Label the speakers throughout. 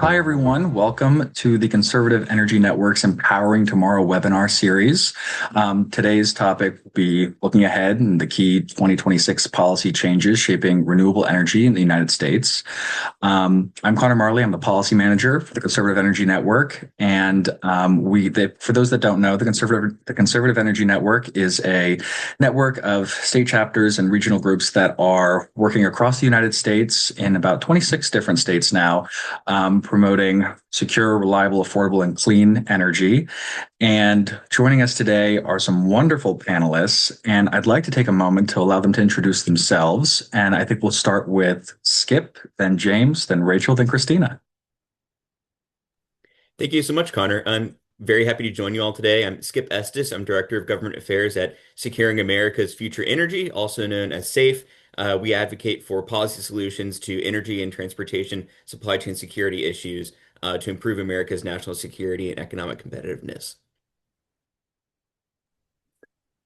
Speaker 1: Hi, everyone. Welcome to the Conservative Energy Network's Empowering Tomorrow webinar series. Today's topic will be looking ahead and the key 2026 policy changes shaping renewable energy in the United States. I'm Connor Marley. I'm the policy manager for the Conservative Energy Network. And for those that don't know, the Conservative Energy Network is a network of state chapters and regional groups that are working across the United States in about 26 different states now, promoting secure, reliable, affordable, and clean energy. And joining us today are some wonderful panelists, and I'd like to take a moment to allow them to introduce themselves. And I think we'll start with Skip, then James, then Rachel, then Christina.
Speaker 2: Thank you so much, Connor. I'm very happy to join you all today. I'm Skip Estes. I'm Director of Government Affairs at Securing America's Future Energy, also known as SAFE. We advocate for policy solutions to energy and transportation supply chain security issues to improve America's national security and economic competitiveness.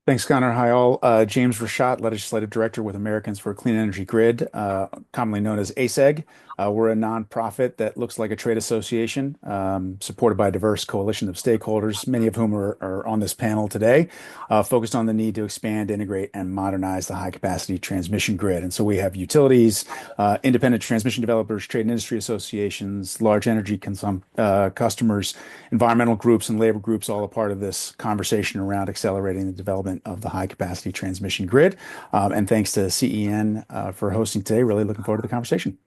Speaker 3: Thanks, Connor. Hi, all. James Rashat, Legislative Director with Americans for a Clean Energy Grid, commonly known as ASEG. We're a nonprofit that looks like a trade association, supported by a diverse coalition of stakeholders, many of whom are on this panel today, focused on the need to expand, integrate, and modernize the high-capacity transmission grid. And so we have utilities, independent transmission developers, trade and industry associations, large energy customers, environmental groups, and labor groups, all a part of this conversation around accelerating the development of the high-capacity transmission grid. And thanks to CEN for hosting today. Really looking forward to the conversation.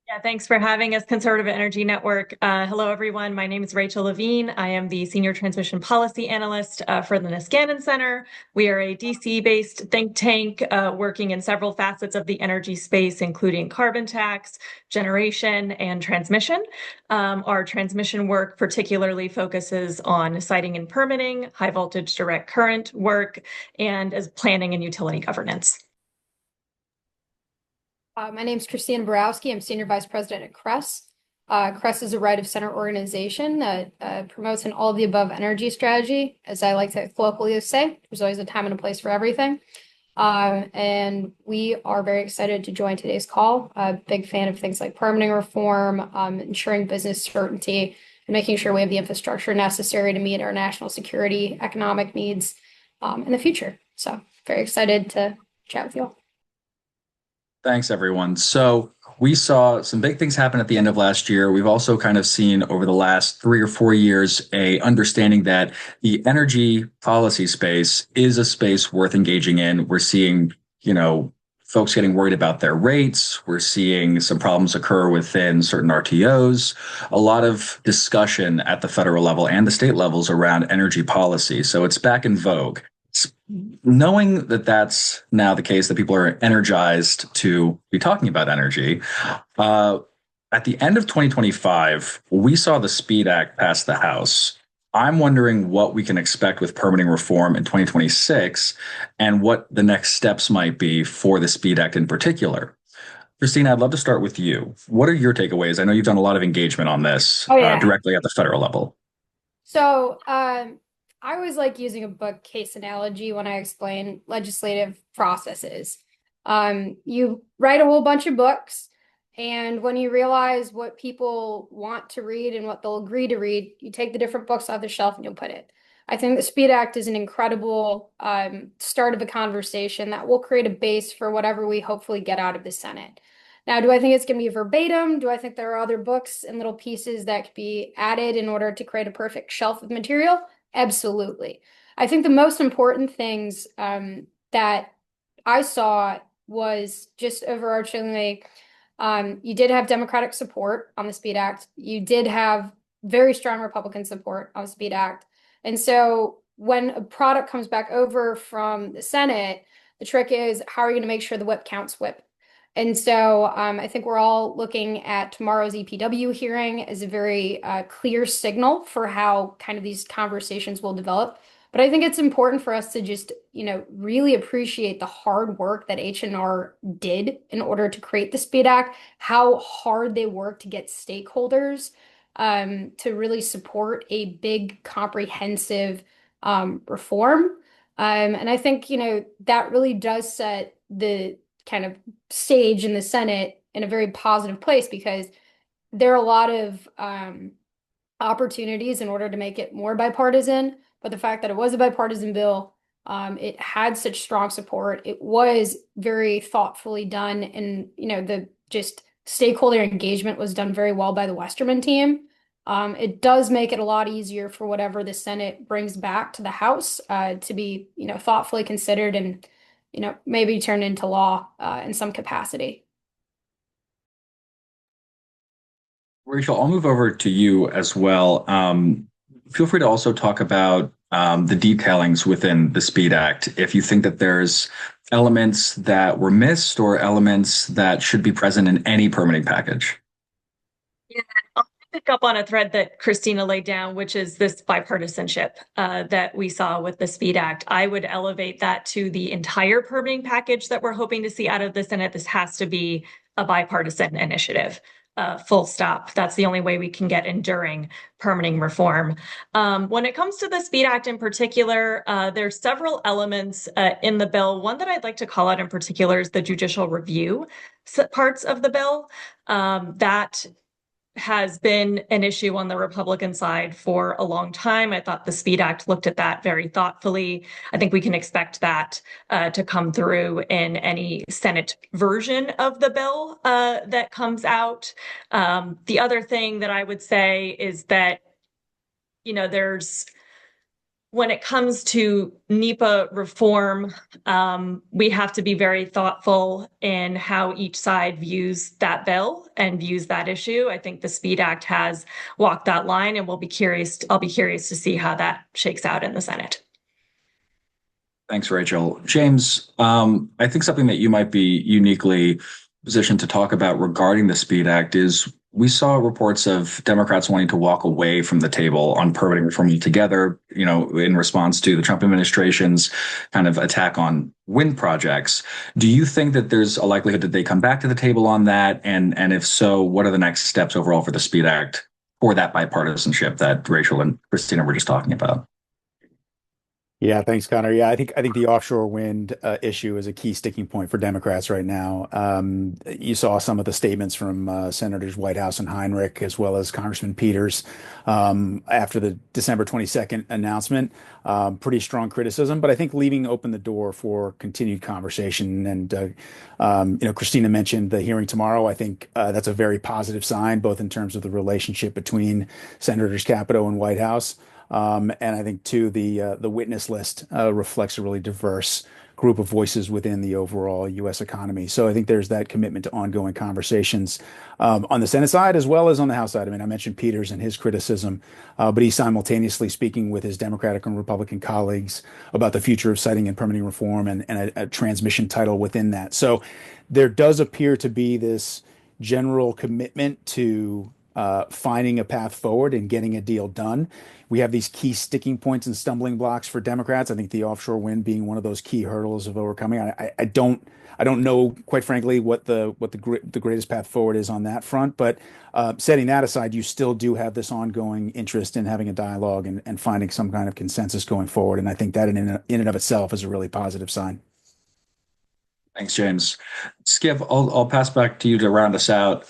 Speaker 4: Yeah, thanks for having us, Conservative Energy Network. Hello, everyone. My name is Rachel Levine. I am the Senior Transmission Policy Analyst for the Niskanen Center. We are a DC-based think tank working in several facets of the energy space, including carbon tax, generation, and transmission. Our transmission work particularly focuses on siting and permitting, high voltage direct current work, and as planning and utility governance.
Speaker 5: My name is Christina Borowski. I'm Senior Vice President at CRESS. CRESS is a right-of-center organization that promotes an all-of-the-above energy strategy. As I like to colloquially say, there's always a time and a place for everything. And we are very excited to join today's call. A big fan of things like permitting reform, ensuring business certainty, and making sure we have the infrastructure necessary to meet our national security, economic needs in the future. So very excited to chat with you all.
Speaker 1: Thanks, everyone. So we saw some big things happen at the end of last year. We've also kind of seen over the last 3 or 4 years a understanding that the energy policy space is a space worth engaging in. We're seeing, folks getting worried about their rates. We're seeing some problems occur within certain RTOs. A lot of discussion at the federal level and the state levels around energy policy. So it's back in vogue. Knowing that that's now the case, that people are energized to be talking about energy, at the end of 2025, we saw the SPEED Act pass the House. I'm wondering what we can expect with permitting reform in 2026 and what the next steps might be for the SPEED Act in particular. Christina, I'd love to start with you. What are your takeaways? I know you've done a lot of engagement on this directly at the federal level.
Speaker 5: So, I always like using a bookcase analogy when I explain legislative processes. You write a whole bunch of books, and when you realize what people want to read and what they'll agree to read, you take the different books off the shelf and you'll put it. I think the SPEED Act is an incredible start of a conversation that will create a base for whatever we hopefully get out of the Senate. Now, do I think it's going to be verbatim? Do I think there are other books and little pieces that could be added in order to create a perfect shelf of material? Absolutely. I think the most important things that I saw was just overarchingly, you did have Democratic support on the SPEED Act. You did have very strong Republican support on the SPEED Act. And so when a product comes back over from the Senate, the trick is, how are you going to make sure the whip counts whip? And so I think we're all looking at tomorrow's EPW hearing as a very clear signal for how kind of these conversations will develop. But I think it's important for us to just, really appreciate the hard work that H&R did in order to create the SPEED Act, how hard they worked to get stakeholders to really support a big, comprehensive reform. And I think, that really does set the kind of stage in the Senate in a very positive place because there are a lot of opportunities in order to make it more bipartisan. But the fact that it was a bipartisan bill, it had such strong support. It was very thoughtfully done, and the just stakeholder engagement was done very well by the Westerman team. It does make it a lot easier for whatever the Senate brings back to the House to be, thoughtfully considered and, maybe turned into law in some capacity.
Speaker 1: Rachel, I'll move over to you as well. Feel free to also talk about the detailings within the Speed Act. If you think that there's elements that were missed or elements that should be present in any permitting package.
Speaker 4: Yeah, I'll pick up on a thread that Christina laid down, which is this bipartisanship that we saw with the Speed Act. I would elevate that to the entire permitting package that we're hoping to see out of the Senate. This has to be a bipartisan initiative. Full stop. That's the only way we can get enduring permitting reform. When it comes to the Speed Act in particular, there's several elements in the bill. One that I'd like to call out in particular is the judicial review parts of the bill. That has been an issue on the Republican side for a long time. I thought the Speed Act looked at that very thoughtfully. I think we can expect that to come through in any Senate version of the bill that comes out. The other thing that I would say is that, there's when it comes to NEPA reform, we have to be very thoughtful in how each side views that bill and views that issue. I think the Speed Act has walked that line, and I'll be curious to see how that shakes out in the Senate.
Speaker 1: Thanks, Rachel. James, I think something that you might be uniquely positioned to talk about regarding the Speed Act is we saw reports of Democrats wanting to walk away from the table on permitting reform altogether, in response to the Trump administration's kind of attack on wind projects. Do you think that there's a likelihood that they come back to the table on that? And if so, what are the next steps overall for the Speed Act for that bipartisanship that Rachel and Christina were just talking about?
Speaker 3: Yeah, thanks, Connor. Yeah, I think the offshore wind issue is a key sticking point for Democrats right now. You saw some of the statements from Senators Whitehouse and Heinrich, as well as Congressman Peters, after the December 22nd announcement. Pretty strong criticism, but I think leaving open the door for continued conversation. And Christina mentioned the hearing tomorrow. I think that's a very positive sign, both in terms of the relationship between Senators Capito and Whitehouse. And I think too the witness list reflects a really diverse group of voices within the overall U.S. economy. So I think there's that commitment to ongoing conversations on the Senate side as well as on the House side. I mean, I mentioned Peters and his criticism, but he's simultaneously speaking with his Democratic and Republican colleagues about the future of siting and permitting reform and a transmission title within that. So there does appear to be this general commitment to finding a path forward and getting a deal done. We have these key sticking points and stumbling blocks for Democrats. I think the offshore wind being one of those key hurdles of overcoming. I don't know, quite frankly, what the greatest path forward is on that front. But setting that aside, you still do have this ongoing interest in having a dialogue and finding some kind of consensus going forward. And I think that in and of itself is a really positive sign.
Speaker 1: Thanks, James. Skip, I'll pass back to you to round us out.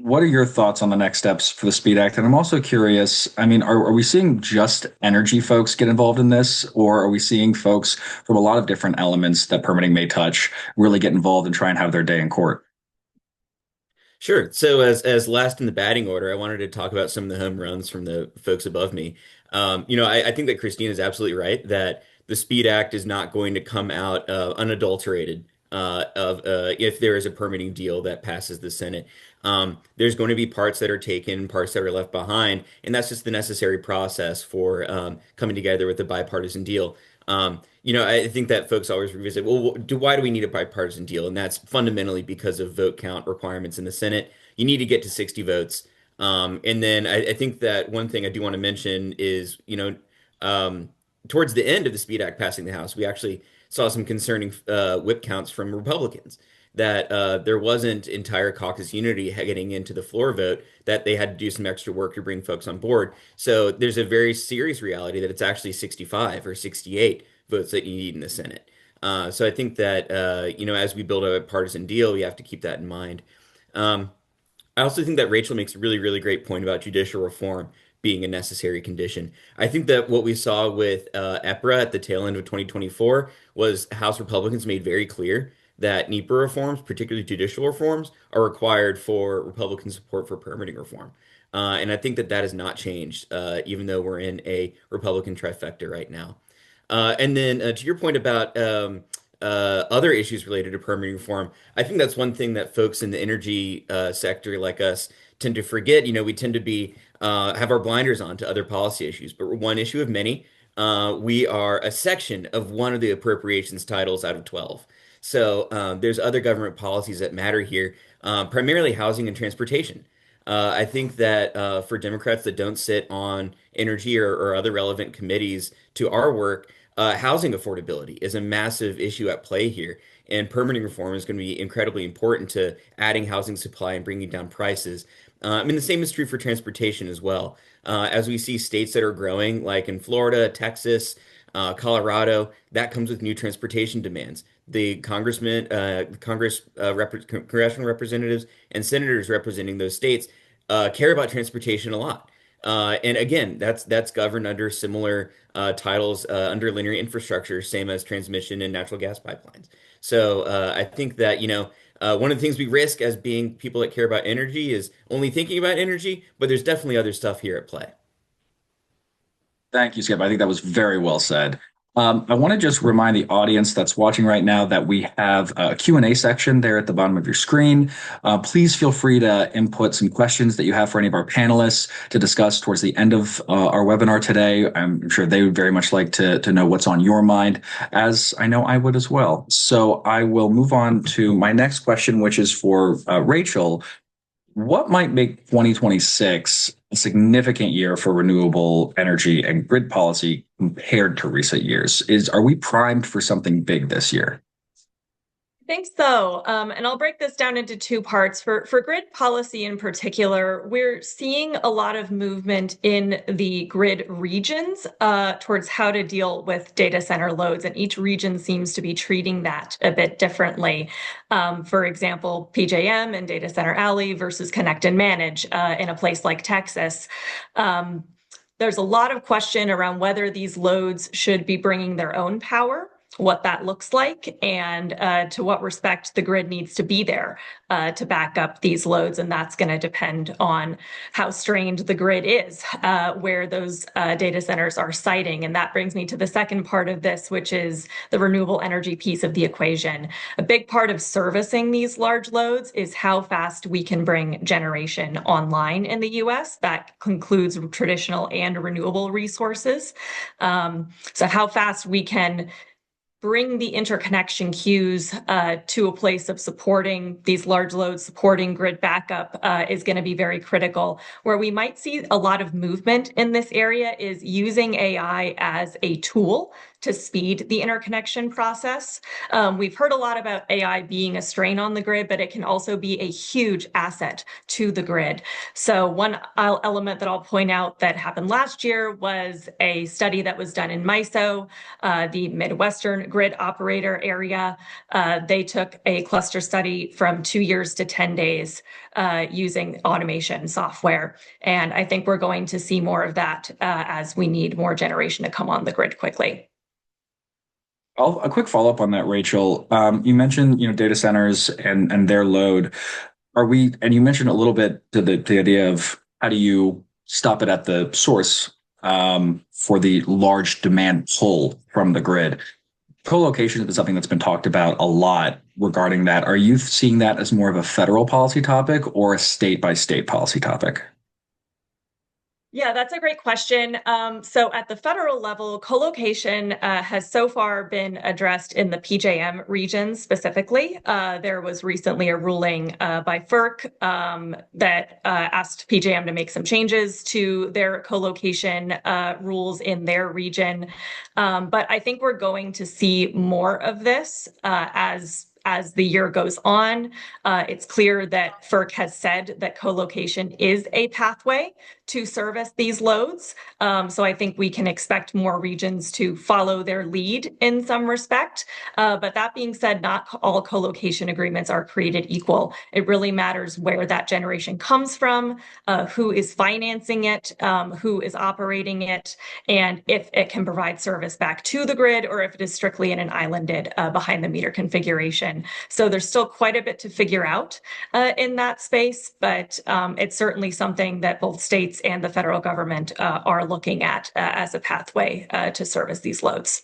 Speaker 1: What are your thoughts on the next steps for the Speed Act? And I'm also curious, I mean, are we seeing just energy folks get involved in this, or are we seeing folks from a lot of different elements that permitting may touch really get involved and try and have their day in court?
Speaker 2: Sure. So as last in the batting order, I wanted to talk about some of the home runs from the folks above me. I think that Christine is absolutely right that the Speed Act is not going to come out unadulterated of if there is a permitting deal that passes the Senate. There's going to be parts that are taken, parts that are left behind, and that's just the necessary process for coming together with a bipartisan deal. I think that folks always revisit, well, why do we need a bipartisan deal? And that's fundamentally because of vote count requirements in the Senate. You need to get to 60 votes. And then I think that one thing I do want to mention is, towards the end of the Speed Act passing the House, we actually saw some concerning whip counts from Republicans that there wasn't entire caucus unity getting into the floor vote, that they had to do some extra work to bring folks on board. So there's a very serious reality that it's actually 65 or 68 votes that you need in the Senate. So I think that as we build a partisan deal, we have to keep that in mind. Um, I also think that Rachel makes a really, really great point about judicial reform being a necessary condition. I think that what we saw with EPRA at the tail end of 2024 was House Republicans made very clear that NEPA reforms, particularly judicial reforms, are required for Republican support for permitting reform. And I think that that has not changed, even though we're in a Republican trifecta right now. And then to your point about other issues related to permitting reform, I think that's one thing that folks in the energy sector like us tend to forget. We tend to be have our blinders on to other policy issues, but we're one issue of many. We are a section of one of the appropriations titles out of 12. So there's other government policies that matter here, primarily housing and transportation. I think that for Democrats that don't sit on energy or other relevant committees to our work, housing affordability is a massive issue at play here, and permitting reform is going to be incredibly important to adding housing supply and bringing down prices. I mean, the same is true for transportation as well. As we see states that are growing, like in Florida, Texas, Colorado, that comes with new transportation demands. The congressional representatives and senators representing those states care about transportation a lot. And again, that's governed under similar titles under linear infrastructure, same as transmission and natural gas pipelines. So I think that, one of the things we risk as being people that care about energy is only thinking about energy, but there's definitely other stuff here at play.
Speaker 1: Thank you, Skip. I think that was very well said. I want to just remind the audience that's watching right now that we have a Q&A section there at the bottom of your screen. Please feel free to input some questions that you have for any of our panelists to discuss towards the end of our webinar today. I'm sure they would very much like to know what's on your mind, as I know I would as well. So I will move on to my next question, which is for Rachel. What might make 2026 a significant year for renewable energy and grid policy compared to recent years? Are we primed for something big this year?
Speaker 4: I think so. And I'll break this down into two parts. For grid policy in particular, we're seeing a lot of movement in the grid regions towards how to deal with data center loads. And each region seems to be treating that a bit differently. For example, PJM and Data Center Alley versus Connect and Manage in a place like Texas. There's a lot of question around whether these loads should be bringing their own power, what that looks like, and to what respect the grid needs to be there to back up these loads. And that's going to depend on how strained the grid is, where those data centers are siting. And that brings me to the second part of this, which is the renewable energy piece of the equation. A big part of servicing these large loads is how fast we can bring generation online in the US. That concludes traditional and renewable resources. So how fast we can bring the interconnection queues to a place of supporting these large loads, supporting grid backup is going to be very critical. Where we might see a lot of movement in this area is using AI as a tool to speed the interconnection process. We've heard a lot about AI being a strain on the grid, but it can also be a huge asset to the grid. So one element that I'll point out that happened last year was a study that was done in MISO, the Midwestern grid operator area. They took a cluster study from 2 years to 10 days using automation software. And I think we're going to see more of that as we need more generation to come on the grid quickly.
Speaker 1: A quick follow-up on that, Rachel. You mentioned, data centers and their load. And you mentioned a little bit to the idea of how do you stop it at the source for the large demand pull from the grid. Co-location is something that's been talked about a lot regarding that. Are you seeing that as more of a federal policy topic or a state-by-state policy topic?
Speaker 4: Yeah, that's a great question. So at the federal level, co-location has so far been addressed in the PJM region specifically. There was recently a ruling by FERC that asked PJM to make some changes to their co-location rules in their region. But I think we're going to see more of this as the year goes on. It's clear that FERC has said that co-location is a pathway to service these loads. So I think we can expect more regions to follow their lead in some respect. But that being said, not all co-location agreements are created equal. It really matters where that generation comes from, who is financing it, who is operating it, and if it can provide service back to the grid or if it is strictly in an islanded behind the meter configuration. So there's still quite a bit to figure out in that space, but it's certainly something that both states and the federal government are looking at as a pathway to service these loads.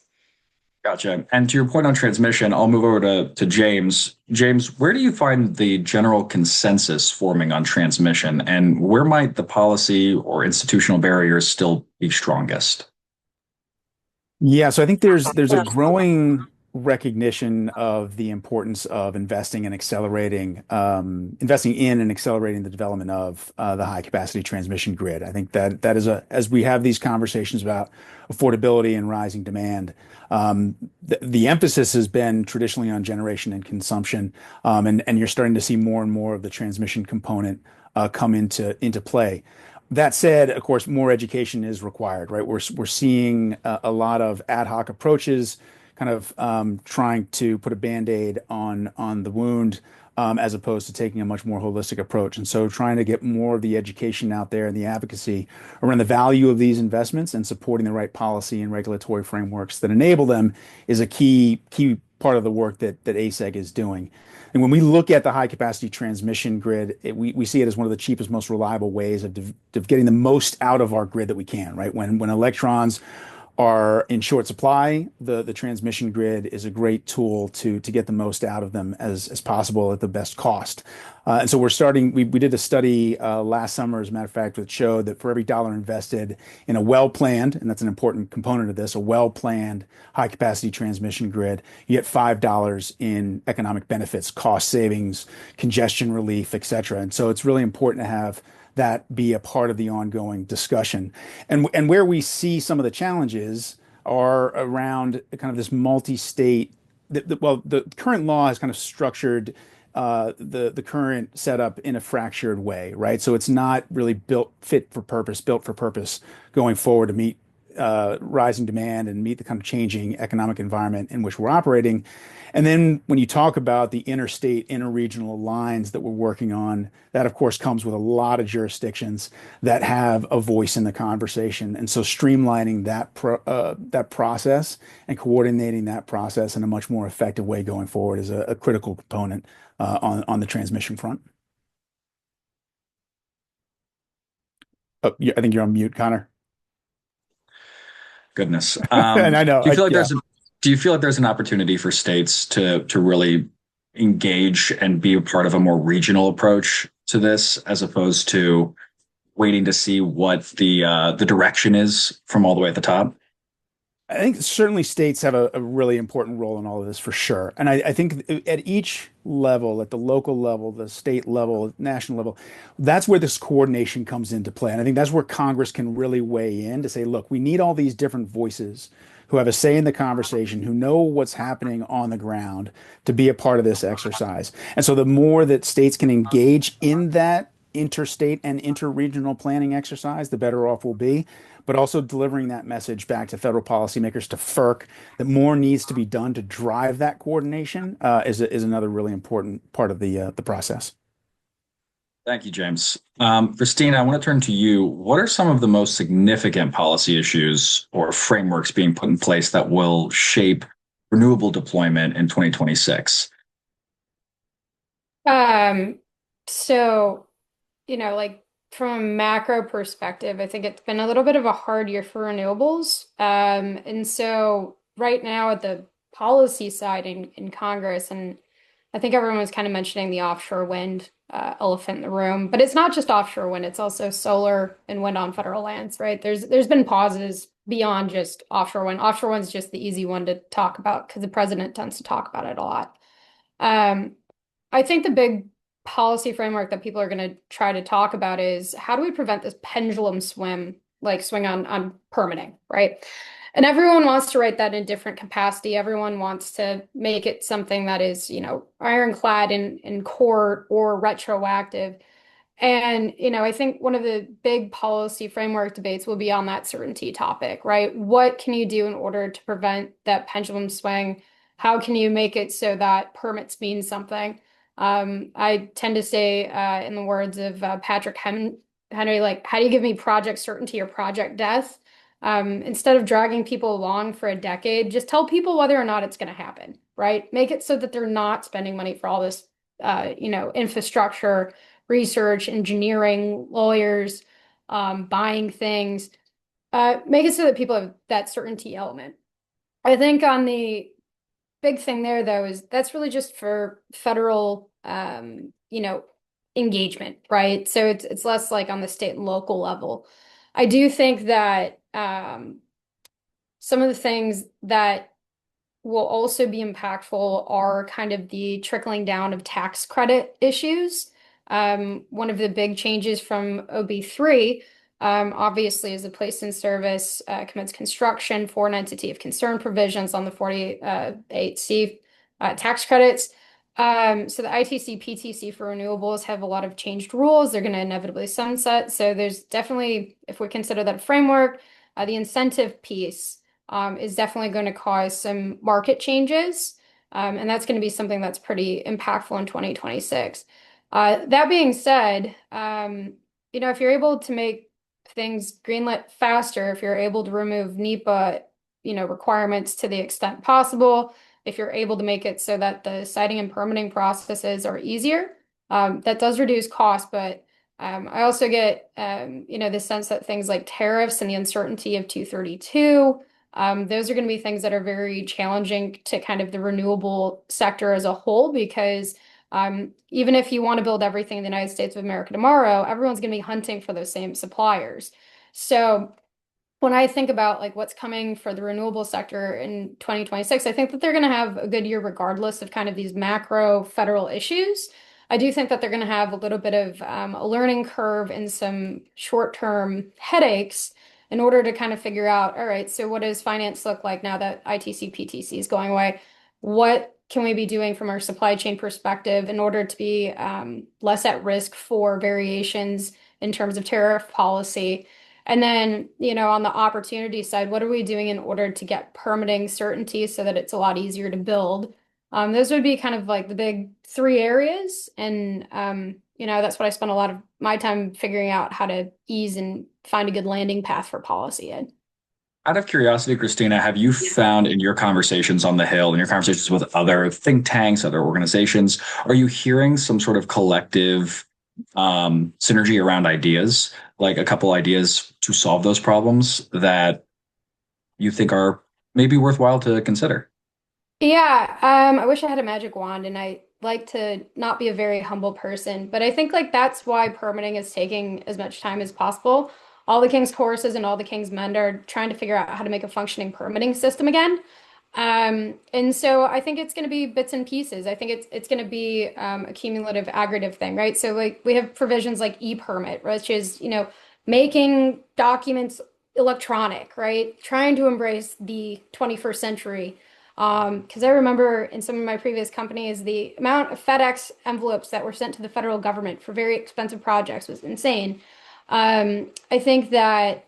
Speaker 1: Gotcha. And to your point on transmission, I'll move over to James. James, where do you find the general consensus forming on transmission, and where might the policy or institutional barriers still be strongest?
Speaker 3: Yeah, so I think there's a growing recognition of the importance of investing in and accelerating the development of the high capacity transmission grid. I think that is as we have these conversations about affordability and rising demand, the emphasis has been traditionally on generation and consumption, and you're starting to see more and more of the transmission component come into play. That said, of course, more education is required, right? We're seeing a lot of ad hoc approaches, kind of trying to put a Band-Aid on the wound, as opposed to taking a much more holistic approach. And so, trying to get more of the education out there and the advocacy around the value of these investments and supporting the right policy and regulatory frameworks that enable them is a key part of the work that ASEG is doing. And when we look at the high capacity transmission grid, we see it as one of the cheapest, most reliable ways of getting the most out of our grid that we can, right? When electrons are in short supply, the transmission grid is a great tool to get the most out of them as possible at the best cost. And so we did a study last summer, as a matter of fact, that showed that for every dollar invested in a well-planned, and that's an important component of this, a well-planned high capacity transmission grid, you get $5 in economic benefits, cost savings, congestion relief, et cetera. And so it's really important to have that be a part of the ongoing discussion. And where we see some of the challenges are around kind of this multi-state. The current law has kind of structured the current setup in a fractured way, right? So it's not really built for purpose going forward to meet rising demand and meet the kind of changing economic environment in which we're operating. And then when you talk about the interstate, interregional lines that we're working on, that of course comes with a lot of jurisdictions that have a voice in the conversation. And so streamlining that process and coordinating that process in a much more effective way going forward is a critical component on the transmission front. Oh, yeah, I think you're on mute, Connor.
Speaker 1: Goodness.
Speaker 3: And I know.
Speaker 1: Do you feel like there's an opportunity for states to really engage and be a part of a more regional approach to this, as opposed to waiting to see what the direction is from all the way at the top?
Speaker 3: I think certainly states have a really important role in all of this for sure. And I think at each level, at the local level, the state level, national level, that's where this coordination comes into play. And I think that's where Congress can really weigh in to say, look, we need all these different voices who have a say in the conversation, who know what's happening on the ground to be a part of this exercise. And so the more that states can engage in that interstate and interregional planning exercise, the better off we'll be. But also delivering that message back to federal policymakers, to FERC, that more needs to be done to drive that coordination is another really important part of the process.
Speaker 1: Thank you, James. Christina, I want to turn to you. What are some of the most significant policy issues or frameworks being put in place that will shape renewable deployment in 2026?
Speaker 5: So, like from a macro perspective, I think it's been a little bit of a hard year for renewables. And so right now at the policy side in Congress, and I think everyone was kind of mentioning the offshore wind elephant in the room, but it's not just offshore wind, it's also solar and wind on federal lands, right? There's been pauses beyond just offshore wind. Offshore wind's just the easy one to talk about because the president tends to talk about it a lot. I think the big policy framework that people are going to try to talk about is how do we prevent this pendulum swing on permitting, right? And everyone wants to write that in a different capacity. Everyone wants to make it something that is, ironclad in court or retroactive. And, I think one of the big policy framework debates will be on that certainty topic, right? What can you do in order to prevent that pendulum swing? How can you make it so that permits mean something? I tend to say, in the words of Patrick Henry, like, how do you give me project certainty or project death? Instead of dragging people along for a decade, just tell people whether or not it's going to happen, right? Make it so that they're not spending money for all this, infrastructure, research, engineering, lawyers, buying things. Make it so that people have that certainty element. I think on the big thing there, though, is that's really just for federal, engagement, right? So it's less like on the state and local level. I do think that some of the things that will also be impactful are kind of the trickling down of tax credit issues. One of the big changes from OB3, obviously, is the place in service commence construction for an entity of concern provisions on the 48C tax credits. So the ITC, PTC for renewables have a lot of changed rules. They're going to inevitably sunset. So there's definitely, if we consider that a framework, the incentive piece is definitely going to cause some market changes. And that's going to be something that's pretty impactful in 2026. That being said, if you're able to make things greenlit faster, if you're able to remove NEPA, requirements to the extent possible, if you're able to make it so that the siting and permitting processes are easier, that does reduce cost, but I also get, the sense that things like tariffs and the uncertainty of 232, those are going to be things that are very challenging to kind of the renewable sector as a whole, because even if you want to build everything in the United States of America tomorrow, everyone's going to be hunting for those same suppliers. So when I think about like what's coming for the renewable sector in 2026, I think that they're going to have a good year regardless of kind of these macro federal issues. I do think that they're going to have a little bit of a learning curve and some short-term headaches in order to kind of figure out, all right, so what does finance look like now that ITC, PTC is going away? What can we be doing from our supply chain perspective in order to be less at risk for variations in terms of tariff policy? And then, on the opportunity side, what are we doing in order to get permitting certainty so that it's a lot easier to build? Those would be kind of like the big three areas. And, that's what I spent a lot of my time figuring out how to ease and find a good landing path for policy in.
Speaker 1: Out of curiosity, Christina, have you found in your conversations on the Hill, in your conversations with other think tanks, other organizations, are you hearing some sort of collective synergy around ideas, like a couple ideas to solve those problems that you think are maybe worthwhile to consider?
Speaker 5: Yeah, I wish I had a magic wand and I like to not be a very humble person, but I think like that's why permitting is taking as much time as possible. All the king's horses and all the king's men are trying to figure out how to make a functioning permitting system again. And so I think it's going to be bits and pieces. I think it's going to be a cumulative aggregative thing, right? So like we have provisions like e-permit, which is, making documents electronic, right? Trying to embrace the 21st century. Because I remember in some of my previous companies, the amount of FedEx envelopes that were sent to the federal government for very expensive projects was insane. I think that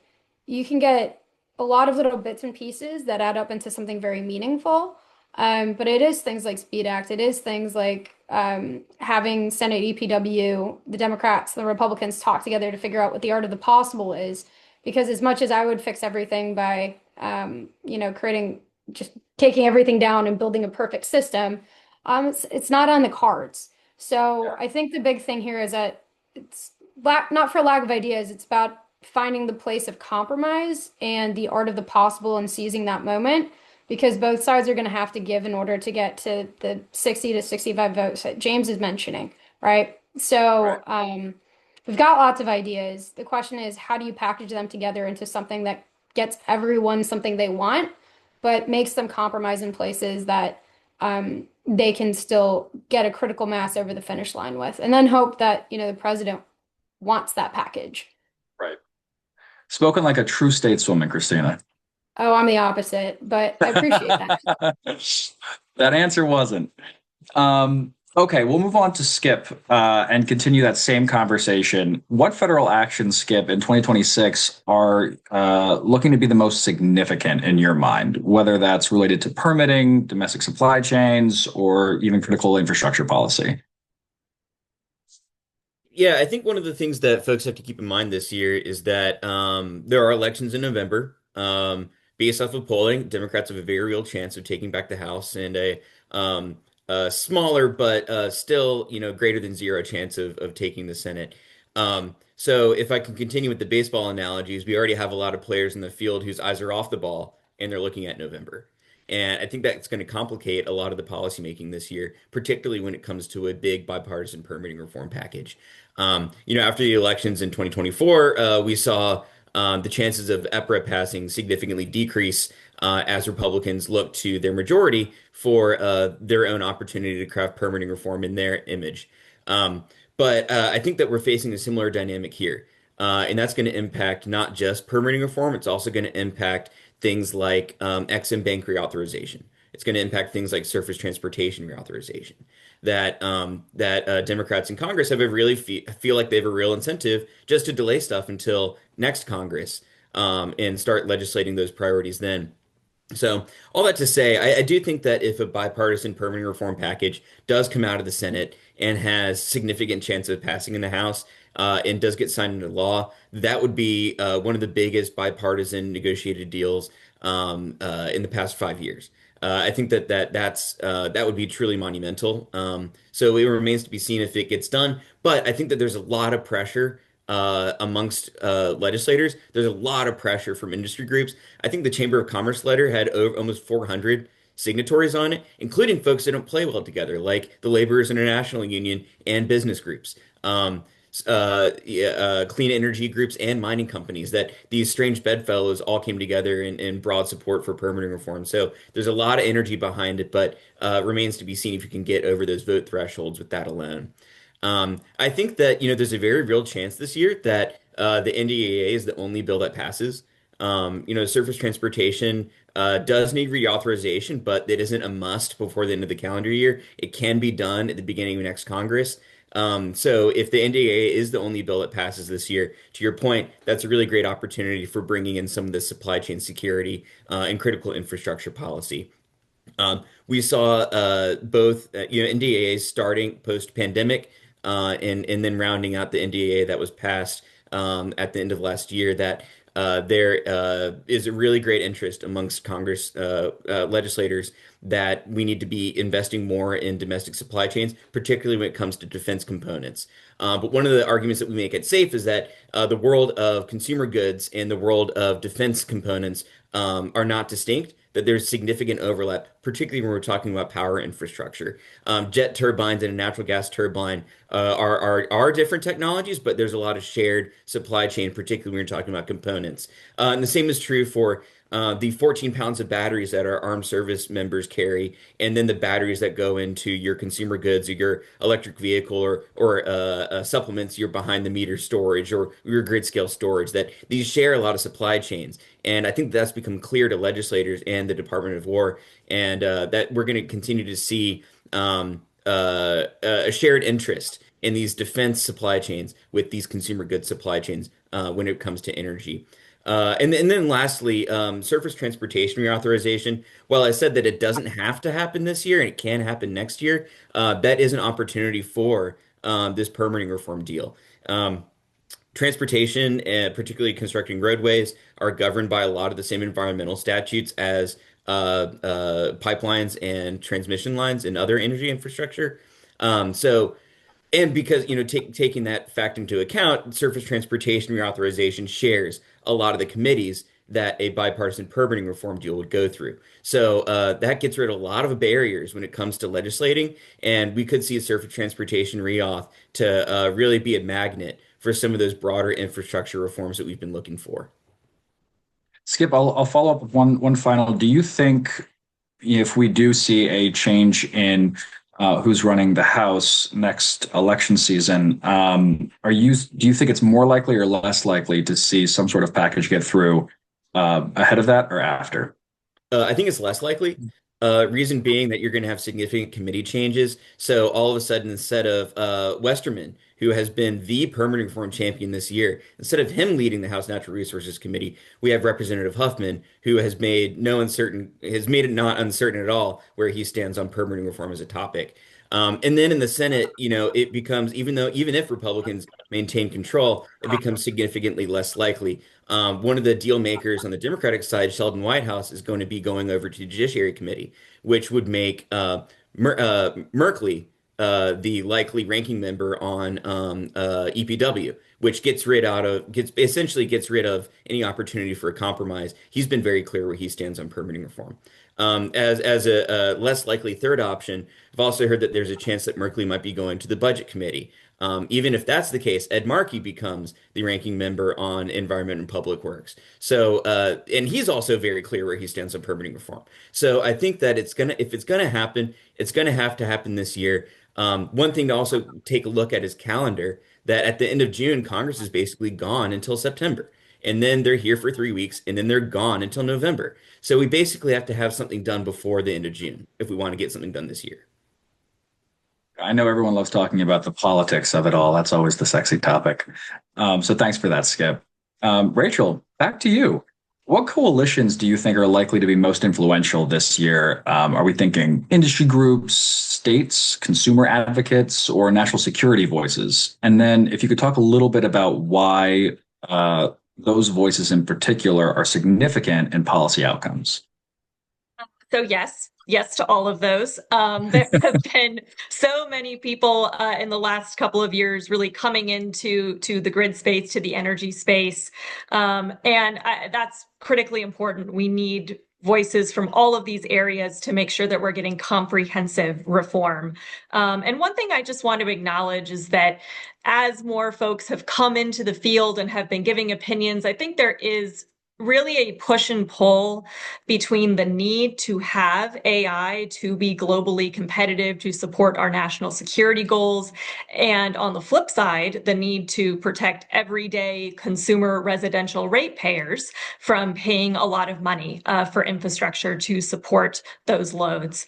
Speaker 5: you can get a lot of little bits and pieces that add up into something very meaningful. But it is things like Speed Act. It is things like having Senate EPW, the Democrats, the Republicans talk together to figure out what the art of the possible is. Because as much as I would fix everything by, creating just taking everything down and building a perfect system, it's not on the cards. So I think the big thing here is that it's not for lack of ideas, it's about finding the place of compromise and the art of the possible and seizing that moment, because both sides are going to have to give in order to get to the 60 to 65 votes that James is mentioning, right? So we've got lots of ideas. The question is, how do you package them together into something that gets everyone something they want, but makes them compromise in places that they can still get a critical mass over the finish line with, and then hope that, the president wants that package.
Speaker 1: Right. Spoken like a true stateswoman, Christina.
Speaker 5: Oh, I'm the opposite, but I appreciate that.
Speaker 1: That answer wasn't. Okay, we'll move on to Skip and continue that same conversation. What federal actions, Skip, in 2026 are looking to be the most significant in your mind, whether that's related to permitting, domestic supply chains, or even critical infrastructure policy?
Speaker 2: Yeah, I think one of the things that folks have to keep in mind this year is that there are elections in November. Based off of polling, Democrats have a very real chance of taking back the House and a smaller but still, greater than zero chance of taking the Senate. So if I can continue with the baseball analogies, we already have a lot of players in the field whose eyes are off the ball and they're looking at November. And I think that's going to complicate a lot of the policymaking this year, particularly when it comes to a big bipartisan permitting reform package. After the elections in 2024, we saw the chances of EPRA passing significantly decrease as Republicans look to their majority for their own opportunity to craft permitting reform in their image. But I think that we're facing a similar dynamic here. And that's going to impact not just permitting reform, it's also going to impact things like Ex-Im bank reauthorization. It's going to impact things like surface transportation reauthorization that Democrats in Congress have a really feel like they have a real incentive just to delay stuff until next Congress and start legislating those priorities then. So, all that to say, I do think that if a bipartisan permitting reform package does come out of the Senate and has significant chance of passing in the House and does get signed into law, that would be one of the biggest bipartisan negotiated deals in the past 5 years. I think that would be truly monumental. So it remains to be seen if it gets done. But I think that there's a lot of pressure amongst legislators. There's a lot of pressure from industry groups. I think the Chamber of Commerce letter had almost 400 signatories on it, including folks that don't play well together, like the Laborers International Union and business groups. Yeah, clean energy groups and mining companies that these strange bedfellows all came together in broad support for permitting reform. So there's a lot of energy behind it, but remains to be seen if you can get over those vote thresholds with that alone. I think that there's a very real chance this year that the NDAA is the only bill that passes. Surface transportation does need reauthorization, but it isn't a must before the end of the calendar year. It can be done at the beginning of next Congress. So if the NDAA is the only bill that passes this year, to your point, that's a really great opportunity for bringing in some of the supply chain security and critical infrastructure policy. We saw both NDAAs starting post-pandemic and then rounding out the NDAA that was passed at the end of last year that there is a really great interest amongst Congress legislators that we need to be investing more in domestic supply chains, particularly when it comes to defense components. But one of the arguments that we make at SAFE is that the world of consumer goods and the world of defense components are not distinct, that there's significant overlap, particularly when we're talking about power infrastructure. Jet turbines and a natural gas turbine are different technologies, but there's a lot of shared supply chain, particularly when you're talking about components. And the same is true for the 14 pounds of batteries that our armed service members carry, and then the batteries that go into your consumer goods or your electric vehicle or supplements your behind the meter storage or your grid scale storage, that these share a lot of supply chains. And I think that's become clear to legislators and the Department of War, and that we're going to continue to see a shared interest in these defense supply chains with these consumer goods supply chains when it comes to energy. And then lastly, surface transportation reauthorization. While I said that it doesn't have to happen this year and it can happen next year, that is an opportunity for this permitting reform deal. Transportation, and particularly constructing roadways, are governed by a lot of the same environmental statutes as pipelines and transmission lines and other energy infrastructure. So and because, taking that fact into account, surface transportation reauthorization shares a lot of the committees that a bipartisan permitting reform deal would go through. So that gets rid of a lot of barriers when it comes to legislating, and we could see a surface transportation reauth to really be a magnet for some of those broader infrastructure reforms that we've been looking for.
Speaker 1: Skip, I'll follow up with one final. Do you think if we do see a change in who's running the House next election season, do you think it's more likely or less likely to see some sort of package get through ahead of that or after?
Speaker 2: I think it's less likely. Reason being that you're going to have significant committee changes. So all of a sudden, instead of Westerman, who has been the permitting reform champion this year, instead of him leading the House Natural Resources Committee, we have Representative Huffman, who has made it not uncertain at all where he stands on permitting reform as a topic. And then in the Senate, it becomes, even if Republicans maintain control, it becomes significantly less likely. One of the deal makers on the Democratic side, Sheldon Whitehouse, is going to be going over to the Judiciary Committee, which would make Merkley the likely ranking member on EPW, which essentially gets rid of any opportunity for a compromise. He's been very clear where he stands on permitting reform. As a less likely third option, I've also heard that there's a chance that Merkley might be going to the Budget Committee. Even if that's the case, Ed Markey becomes the ranking member on Environment and Public Works. So, and he's also very clear where he stands on permitting reform. So I think that if it's gonna happen, it's gonna have to happen this year. One thing to also take a look at is calendar, that at the end of June, Congress is basically gone until September. And then they're here for 3 weeks, and then they're gone until November. So we basically have to have something done before the end of June if we want to get something done this year.
Speaker 1: I know everyone loves talking about the politics of it all. That's always the sexy topic. So thanks for that, Skip. Rachel, back to you. What coalitions do you think are likely to be most influential this year? Are we thinking industry groups, states, consumer advocates, or national security voices? And then if you could talk a little bit about why those voices in particular are significant in policy outcomes.
Speaker 4: So yes to all of those. There have been so many people in the last couple of years really coming into the grid space, to the energy space, that's critically important. We need voices from all of these areas to make sure that we're getting comprehensive reform. And one thing I just want to acknowledge is that as more folks have come into the field and have been giving opinions, I think there is really a push and pull between the need to have AI to be globally competitive, to support our national security goals, and on the flip side, the need to protect everyday consumer residential ratepayers from paying a lot of money for infrastructure to support those loads.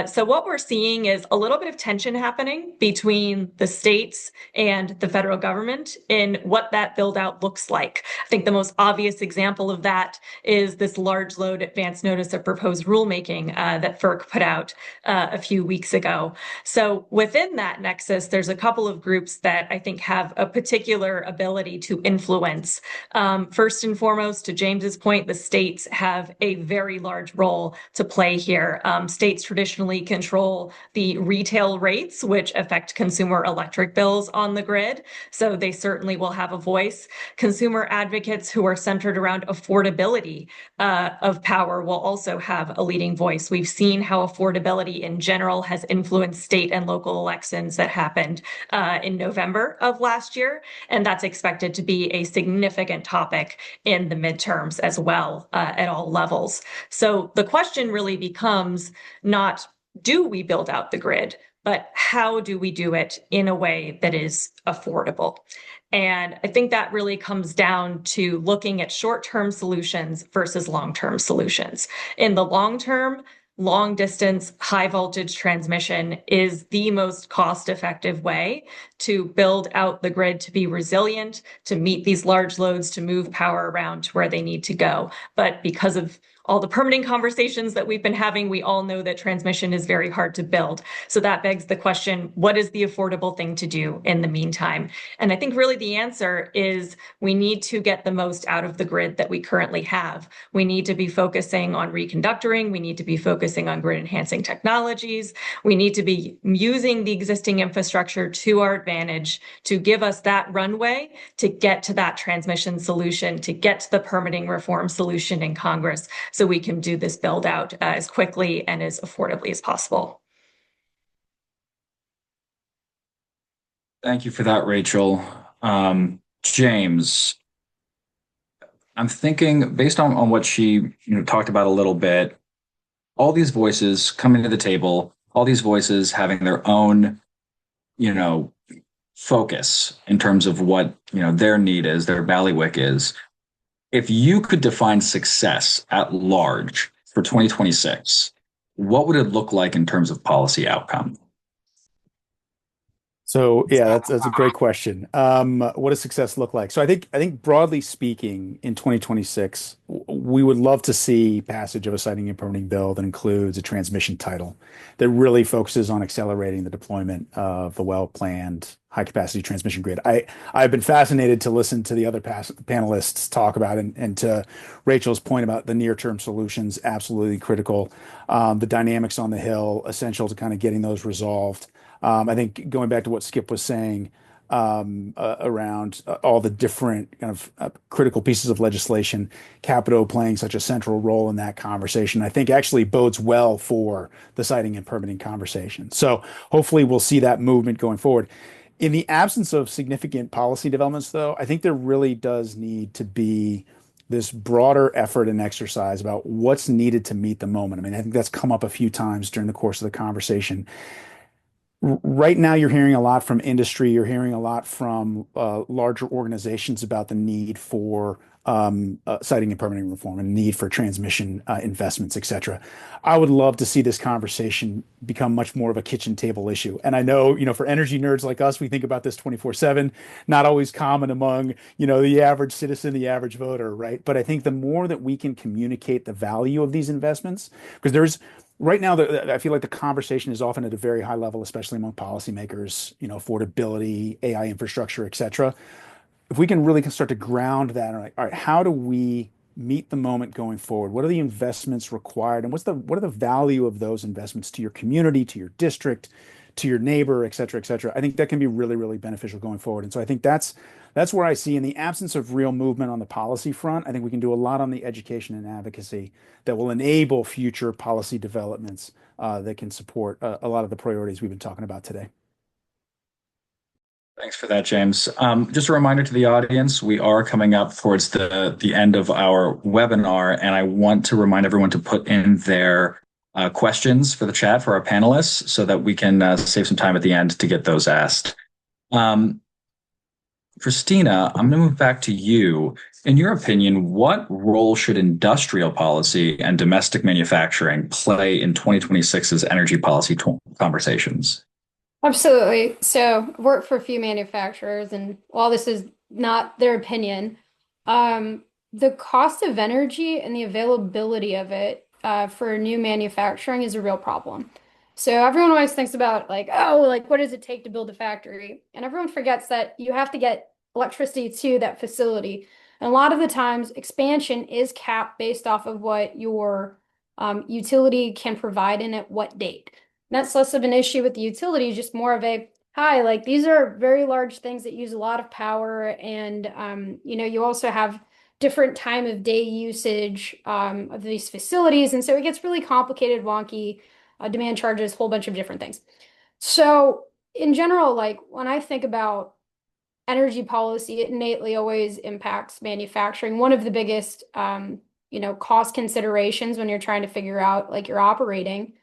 Speaker 4: So what we're seeing is a little bit of tension happening between the states and the federal government in what that build out looks like. I think the most obvious example of that is this large load advance notice of proposed rulemaking that FERC put out a few weeks ago. So within that nexus, there's a couple of groups that I think have a particular ability to influence. First and foremost, to James's point, the states have a very large role to play here. States traditionally control the retail rates, which affect consumer electric bills on the grid. So they certainly will have a voice. Consumer advocates who are centered around affordability of power will also have a leading voice. We've seen how affordability in general has influenced state and local elections that happened in November of last year, and that's expected to be a significant topic in the midterms as well at all levels. So the question really becomes not, do we build out the grid, but how do we do it in a way that is affordable? And I think that really comes down to looking at short-term solutions versus long-term solutions. In the long term, long distance, high voltage transmission is the most cost-effective way to build out the grid to be resilient, to meet these large loads, to move power around to where they need to go. But because of all the permitting conversations that we've been having, we all know that transmission is very hard to build. So that begs the question, what is the affordable thing to do in the meantime? And I think really the answer is we need to get the most out of the grid that we currently have. We need to be focusing on reconductoring. We need to be focusing on grid enhancing technologies. We need to be using the existing infrastructure to our advantage to give us that runway to get to that transmission solution, to get to the permitting reform solution in Congress, so we can do this build out as quickly and as affordably as possible.
Speaker 1: Thank you for that, Rachel. James, I'm thinking based on what she talked about a little bit, all these voices coming to the table, all these voices having their own, focus in terms of what their need is, their bailiwick is. If you could define success at large for 2026, what would it look like in terms of policy outcome?
Speaker 3: So yeah, that's a great question. What does success look like? So I think broadly speaking, in 2026, we would love to see passage of a siting and permitting bill that includes a transmission title that really focuses on accelerating the deployment of the well-planned high-capacity transmission grid. I've been fascinated to listen to the other panelists talk about it, and to Rachel's point about the near-term solutions, absolutely critical. The dynamics on the Hill, essential to kind of getting those resolved. I think going back to what Skip was saying around all the different kind of critical pieces of legislation, Capito playing such a central role in that conversation, I think actually bodes well for the siting and permitting conversation. So hopefully we'll see that movement going forward. In the absence of significant policy developments, though, I think there really does need to be this broader effort and exercise about what's needed to meet the moment. I mean, I think that's come up a few times during the course of the conversation. Right now, you're hearing a lot from industry. You're hearing a lot from larger organizations about the need for siting and permitting reform and need for transmission investments, et cetera. I would love to see this conversation become much more of a kitchen table issue. And I know, for energy nerds like us, we think about this 24/7, not always common among, the average citizen, the average voter, right? But I think the more that we can communicate the value of these investments, because right now, I feel like the conversation is often at a very high level, especially among policymakers, affordability, AI infrastructure, et cetera. If we can really start to ground that, and like, all right, how do we meet the moment going forward? What are the investments required, and what are the value of those investments to your community, to your district, to your neighbor, et cetera, et cetera? I think that can be really, really beneficial going forward. And so I think that's where I see, in the absence of real movement on the policy front, I think we can do a lot on the education and advocacy that will enable future policy developments that can support a lot of the priorities we've been talking about today.
Speaker 1: Thanks for that, James. Just a reminder to the audience, we are coming up towards the end of our webinar, and I want to remind everyone to put in their questions for the chat for our panelists so that we can save some time at the end to get those asked. Christina, I'm going to move back to you. In your opinion, what role should industrial policy and domestic manufacturing play in 2026's energy policy conversations?
Speaker 5: Absolutely. So I've worked for a few manufacturers, and while this is not their opinion, the cost of energy and the availability of it for new manufacturing is a real problem. So everyone always thinks about like, oh, like what does it take to build a factory? And everyone forgets that you have to get electricity to that facility. And a lot of the times, expansion is capped based off of what your utility can provide and at what date. That's less of an issue with the utility, just more of a hi, like these are very large things that use a lot of power, and you also have different time of day usage of these facilities, and so it gets really complicated, wonky, demand charges, whole bunch of different things. So in general, like when I think about energy policy, it innately always impacts manufacturing. One of the biggest cost considerations when you're trying to figure out like your operating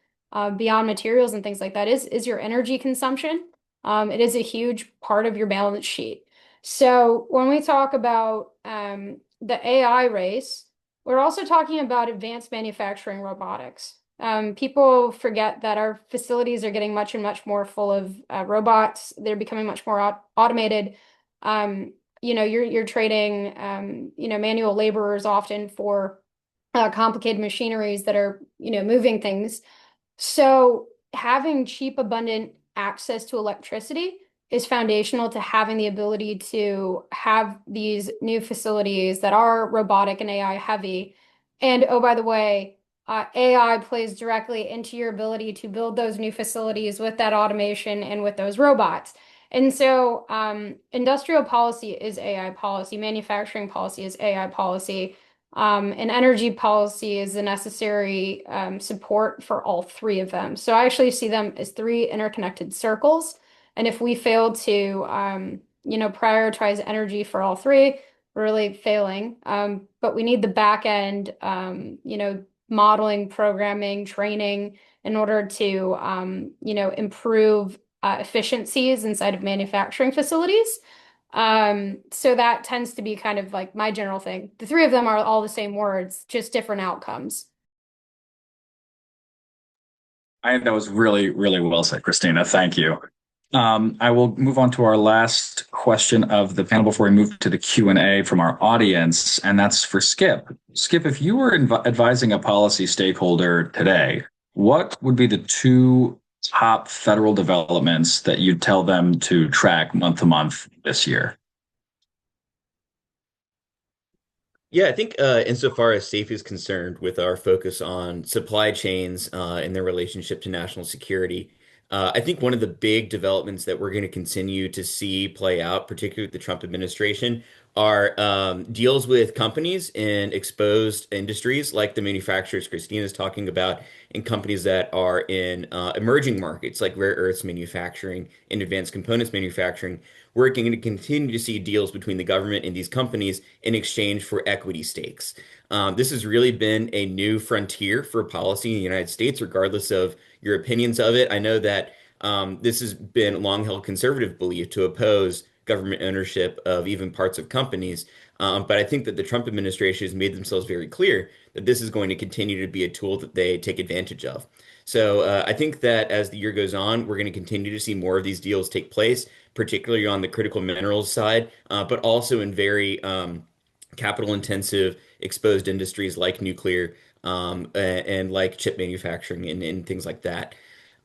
Speaker 5: beyond materials and things like that is your energy consumption. It is a huge part of your balance sheet. So when we talk about the AI race, we're also talking about advanced manufacturing robotics. People forget that our facilities are getting much and much more full of robots. They're becoming much more automated. You're trading manual laborers often for complicated machineries that are moving things. So having cheap, abundant access to electricity is foundational to having the ability to have these new facilities that are robotic and AI heavy. And oh, by the way, AI plays directly into your ability to build those new facilities with that automation and with those robots. And so industrial policy is AI policy, manufacturing policy is AI policy. And energy policy is the necessary support for all three of them. So I actually see them as three interconnected circles. And if we fail to, prioritize energy for all three, we're really failing. But we need the back end, modeling, programming, training in order to, improve efficiencies inside of manufacturing facilities. So that tends to be kind of like my general thing. The three of them are all the same words, just different outcomes.
Speaker 1: That was really, really well said, Christina. Thank you. I will move on to our last question of the panel before we move to the Q&A from our audience, and that's for Skip. Skip, if you were advising a policy stakeholder today, what would be the two top federal developments that you'd tell them to track month to month this year?
Speaker 2: Yeah, I think insofar as SAFE is concerned, with our focus on supply chains and their relationship to national security, I think one of the big developments that we're going to continue to see play out, particularly with the Trump administration, are deals with companies in exposed industries like the manufacturers Christina is talking about, and companies that are in emerging markets like rare earths manufacturing and advanced components manufacturing. We're going to continue to see deals between the government and these companies in exchange for equity stakes. This has really been a new frontier for policy in the United States, regardless of your opinions of it. I know that this has been long held conservative belief to oppose government ownership of even parts of companies. But I think that the Trump administration has made themselves very clear that this is going to continue to be a tool that they take advantage of. So I think that as the year goes on, we're going to continue to see more of these deals take place, particularly on the critical minerals side, but also in very capital intensive exposed industries like nuclear and like chip manufacturing and things like that.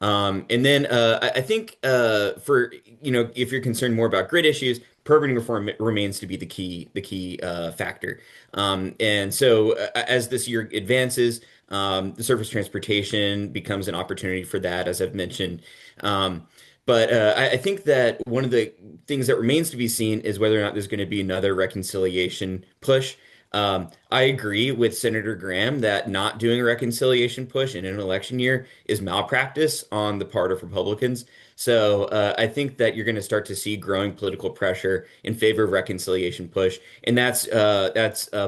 Speaker 2: And then I think for if you're concerned more about grid issues, permitting reform remains to be the key factor. And so as this year advances, the surface transportation becomes an opportunity for that, as I've mentioned. But I think that one of the things that remains to be seen is whether or not there's going to be another reconciliation push. I agree with Senator Graham that not doing a reconciliation push in an election year is malpractice on the part of Republicans. So I think that you're going to start to see growing political pressure in favor of reconciliation push, and that's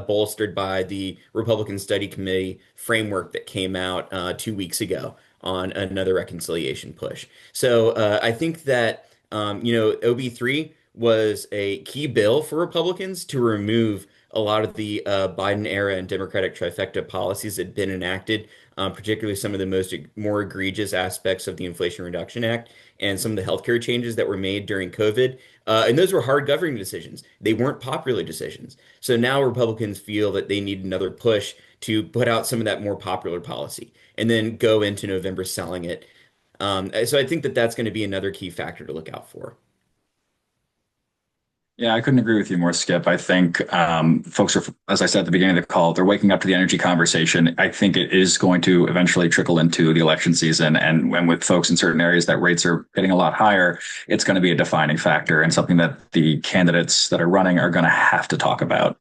Speaker 2: bolstered by the Republican Study Committee framework that came out 2 weeks ago on another reconciliation push. So I think that OB3 was a key bill for Republicans to remove a lot of the Biden era and Democratic trifecta policies that had been enacted, particularly some of the more egregious aspects of the Inflation Reduction Act and some of the healthcare changes that were made during COVID. And those were hard governing decisions. They weren't popular decisions. So now Republicans feel that they need another push to put out some of that more popular policy and then go into November selling it. So I think that that's going to be another key factor to look out for.
Speaker 1: Yeah, I couldn't agree with you more, Skip. I think folks are, as I said at the beginning of the call, they're waking up to the energy conversation. I think it is going to eventually trickle into the election season. And when with folks in certain areas that rates are getting a lot higher, it's going to be a defining factor and something that the candidates that are running are going to have to talk about.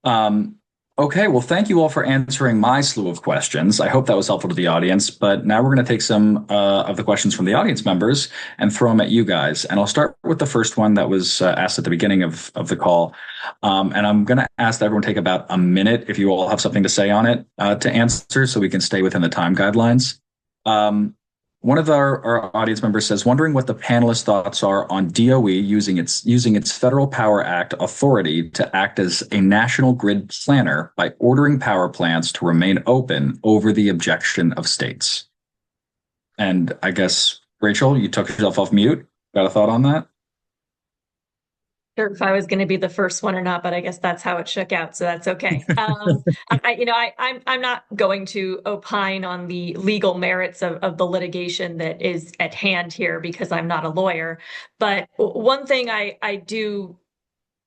Speaker 1: Um, okay, well, thank you all for answering my slew of questions. I hope that was helpful to the audience. But now we're going to take some of the questions from the audience members and throw them at you guys. And I'll start with the first one that was asked at the beginning of the call. And I'm going to ask that everyone take about a minute if you all have something to say on it to answer so we can stay within the time guidelines. One of our audience members says, wondering what the panelists' thoughts are on DOE using its Federal Power Act authority to act as a national grid planner by ordering power plants to remain open over the objection of states. And I guess, Rachel, you took yourself off mute. Got a thought on that?
Speaker 4: Sure if I was going to be the first one or not, but I guess that's how it shook out, so that's okay. I'm not going to opine on the legal merits of the litigation that is at hand here because I'm not a lawyer. But one thing I do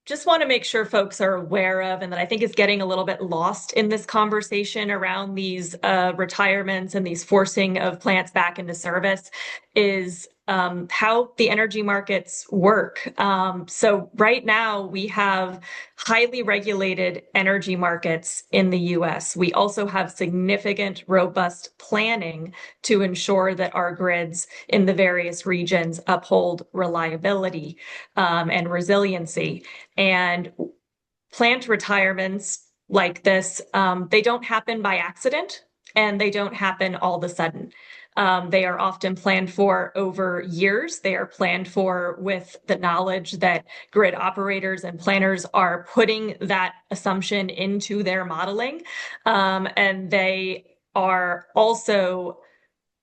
Speaker 4: just want to make sure folks are aware of, and that I think is getting a little bit lost in this conversation around these retirements and these forcing of plants back into service, is how the energy markets work. So right now we have highly regulated energy markets in the US. We also have significant, robust planning to ensure that our grids in the various regions uphold reliability and resiliency. And plant retirements like this, they don't happen by accident and they don't happen all of a sudden. They are often planned for over years. They are planned for with the knowledge that grid operators and planners are putting that assumption into their modeling. And they are also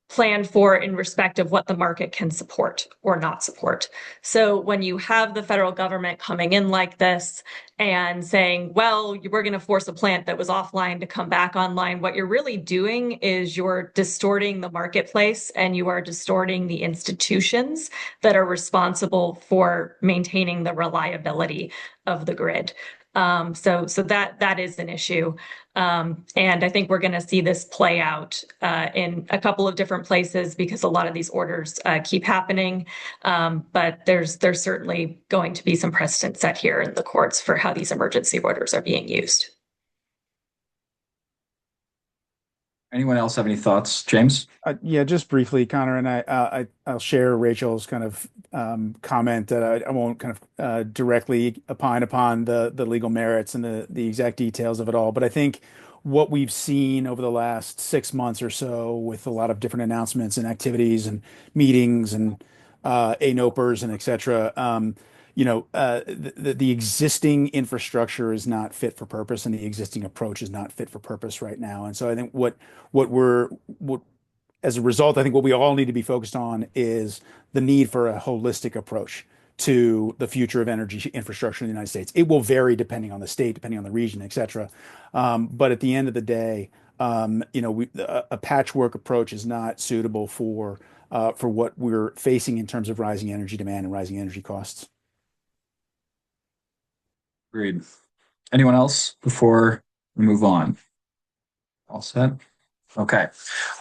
Speaker 4: planned for in respect of what the market can support or not support. So when you have the federal government coming in like this and saying, well, we're going to force a plant that was offline to come back online, what you're really doing is you're distorting the marketplace and you are distorting the institutions that are responsible for maintaining the reliability of the grid. So that is an issue. And I think we're going to see this play out in a couple of different places because a lot of these orders keep happening. But there's certainly going to be some precedent set here in the courts for how these emergency orders are being used.
Speaker 1: Anyone else have any thoughts? James?
Speaker 3: Yeah, just briefly, Connor, and I'll share Rachel's kind of comment that I won't kind of directly opine upon the legal merits and the exact details of it all. But I think what we've seen over the last 6 months or so with a lot of different announcements and activities and meetings and ANOPers and et cetera, the existing infrastructure is not fit for purpose, and the existing approach is not fit for purpose right now. And so I think what as a result, I think what we all need to be focused on is the need for a holistic approach to the future of energy infrastructure in the United States. It will vary depending on the state, depending on the region, et cetera. But at the end of the day, a patchwork approach is not suitable for what we're facing in terms of rising energy demand and rising energy costs.
Speaker 1: Agreed. Anyone else before we move on? All set? Okay.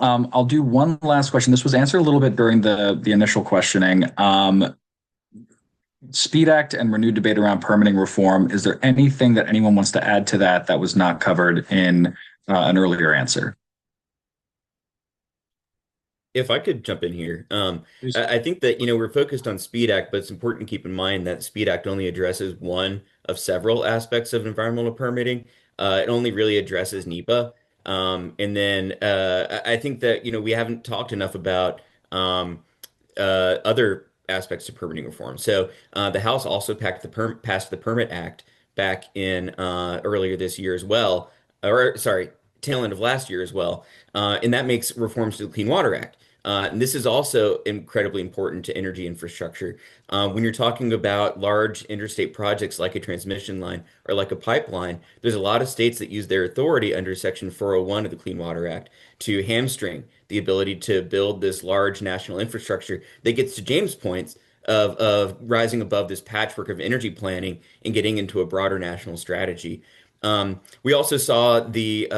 Speaker 1: I'll do one last question. This was answered a little bit during the initial questioning. SPEED Act and renewed debate around permitting reform. Is there anything that anyone wants to add to that was not covered in an earlier answer?
Speaker 2: If I could jump in here, I think that, we're focused on SPEED Act, but it's important to keep in mind that SPEED Act only addresses one of several aspects of environmental permitting. It only really addresses NEPA. And then I think that, we haven't talked enough about other aspects of permitting reform. So the House also passed the Permit Act back in earlier this year as well, or sorry, tail end of last year as well. And that makes reforms to the Clean Water Act. And this is also incredibly important to energy infrastructure. When you're talking about large interstate projects like a transmission line or like a pipeline, there's a lot of states that use their authority under Section 401 of the Clean Water Act to hamstring the ability to build this large national infrastructure that gets to James' points of rising above this patchwork of energy planning and getting into a broader national strategy. We also saw the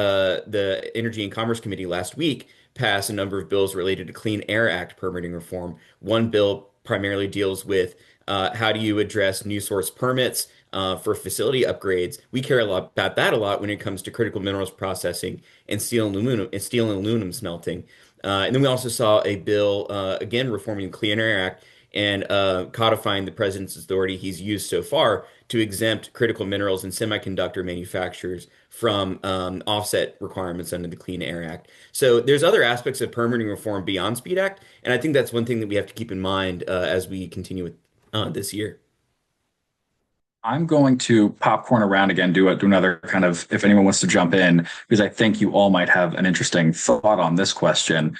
Speaker 2: Energy and Commerce Committee last week pass a number of bills related to Clean Air Act permitting reform. One bill primarily deals with how do you address new source permits for facility upgrades. We care a lot about that when it comes to critical minerals processing and steel and aluminum smelting. And then we also saw a bill again reforming the Clean Air Act and codifying the president's authority he's used so far to exempt critical minerals and semiconductor manufacturers from offset requirements under the Clean Air Act. So there's other aspects of permitting reform beyond SPEED Act, and I think that's one thing that we have to keep in mind as we continue with this year.
Speaker 1: I'm going to popcorn around again, do another kind of, if anyone wants to jump in, because I think you all might have an interesting thought on this question.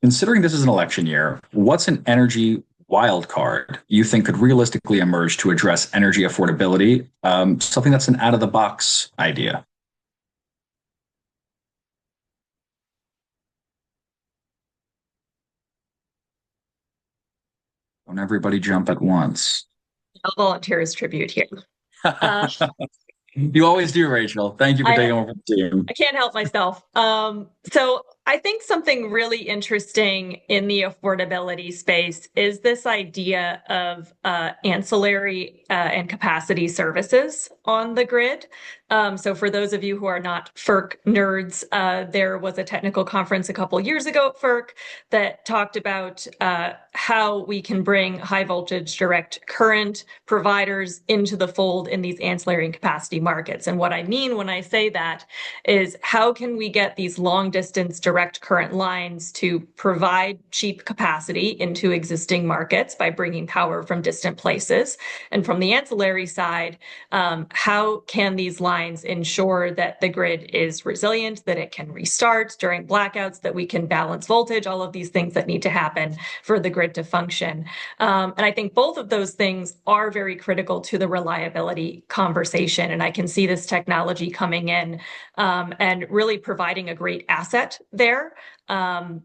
Speaker 1: Considering this is an election year, what's an energy wild card you think could realistically emerge to address energy affordability? Something that's an out of the box idea. Don't everybody jump at once.
Speaker 4: I'll volunteer as tribute here.
Speaker 1: You always do, Rachel. Thank you for taking over the team.
Speaker 4: I can't help myself. So I think something really interesting in the affordability space is this idea of ancillary and capacity services on the grid. So for those of you who are not FERC nerds, there was a technical conference a couple years ago at FERC that talked about how we can bring high voltage direct current providers into the fold in these ancillary and capacity markets. And what I mean when I say that is how can we get these long distance direct current lines to provide cheap capacity into existing markets by bringing power from distant places. And from the ancillary side, how can these lines ensure that the grid is resilient, that it can restart during blackouts, that we can balance voltage, all of these things that need to happen for the grid to function. And I think both of those things are very critical to the reliability conversation. And I can see this technology coming in and really providing a great asset there,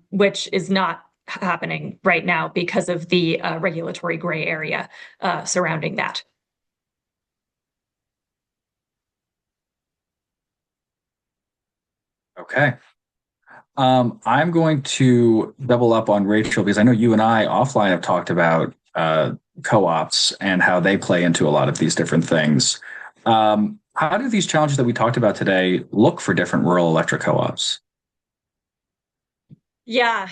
Speaker 4: which is not happening right now because of the regulatory gray area surrounding that.
Speaker 1: Okay. I'm going to double up on Rachel because I know you and I offline have talked about co-ops and how they play into a lot of these different things. How do these challenges that we talked about today look for different rural electric co-ops?
Speaker 4: Yeah,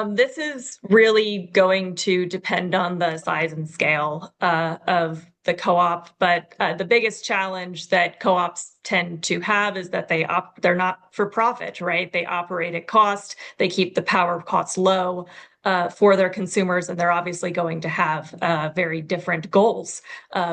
Speaker 4: this is really going to depend on the size and scale of the co-op, but the biggest challenge that co-ops tend to have is that they're not for profit, right? They operate at cost, they keep the power costs low for their consumers, and they're obviously going to have very different goals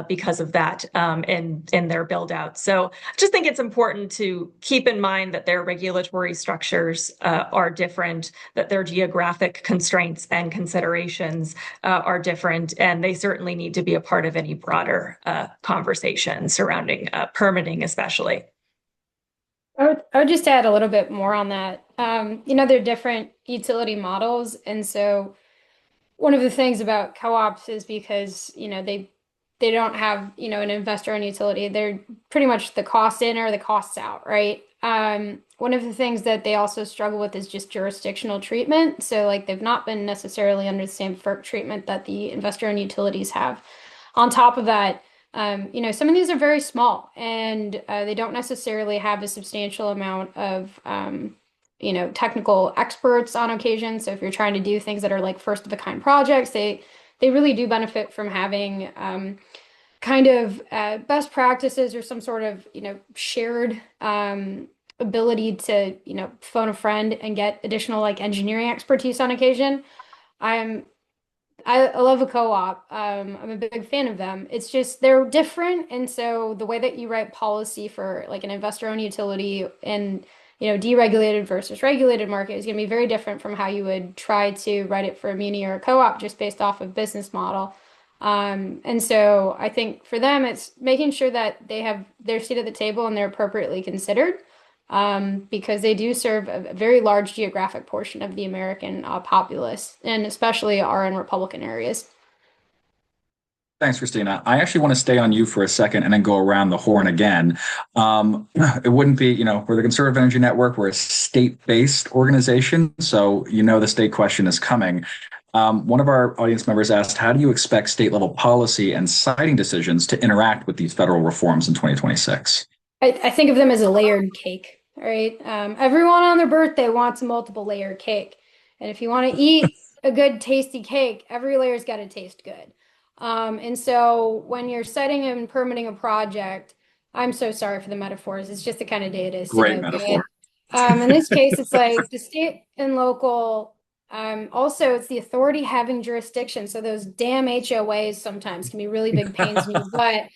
Speaker 4: because of that in their build out. So I just think it's important to keep in mind that their regulatory structures are different, that their geographic constraints and considerations are different, and they certainly need to be a part of any broader conversation surrounding permitting, especially.
Speaker 5: I would just add a little bit more on that. There are different utility models, and so one of the things about co-ops is because, they don't have, an investor-owned utility. They're pretty much the cost in or the costs out, right? One of the things that they also struggle with is just jurisdictional treatment. So like they've not been necessarily under the same FERC treatment that the investor-owned utilities have. On top of that, some of these are very small and they don't necessarily have a substantial amount of, technical experts on occasion. So if you're trying to do things that are like first of a kind projects, they really do benefit from having kind of best practices or some sort of, shared ability to, phone a friend and get additional like engineering expertise on occasion. I'm I love a co-op. I'm a big fan of them. It's just they're different, and so the way that you write policy for like an investor-owned utility and deregulated versus regulated market is going to be very different from how you would try to write it for a muni or a co-op just based off of business model. And so I think for them, it's making sure that they have their seat at the table and they're appropriately considered, because they do serve a very large geographic portion of the American populace, and especially are in Republican areas.
Speaker 1: Thanks, Christina. I actually want to stay on you for a second and then go around the horn again. It wouldn't be, we're the Conservative Energy Network. We're a state-based organization, so the state question is coming. One of our audience members asked, how do you expect state-level policy and siting decisions to interact with these federal reforms in 2026?
Speaker 5: I think of them as a layered cake, right? Everyone on their birthday wants a multiple layer cake. And if you want to eat a good, tasty cake, every layer's got to taste good. And so when you're setting and permitting a project, I'm so sorry for the metaphors. It's just the kind of day it is
Speaker 1: Great
Speaker 5: today.
Speaker 1: metaphor.
Speaker 5: In this case, it's like the state and local. Also, it's the authority having jurisdiction. So those damn HOAs sometimes can be really big pains in your butt.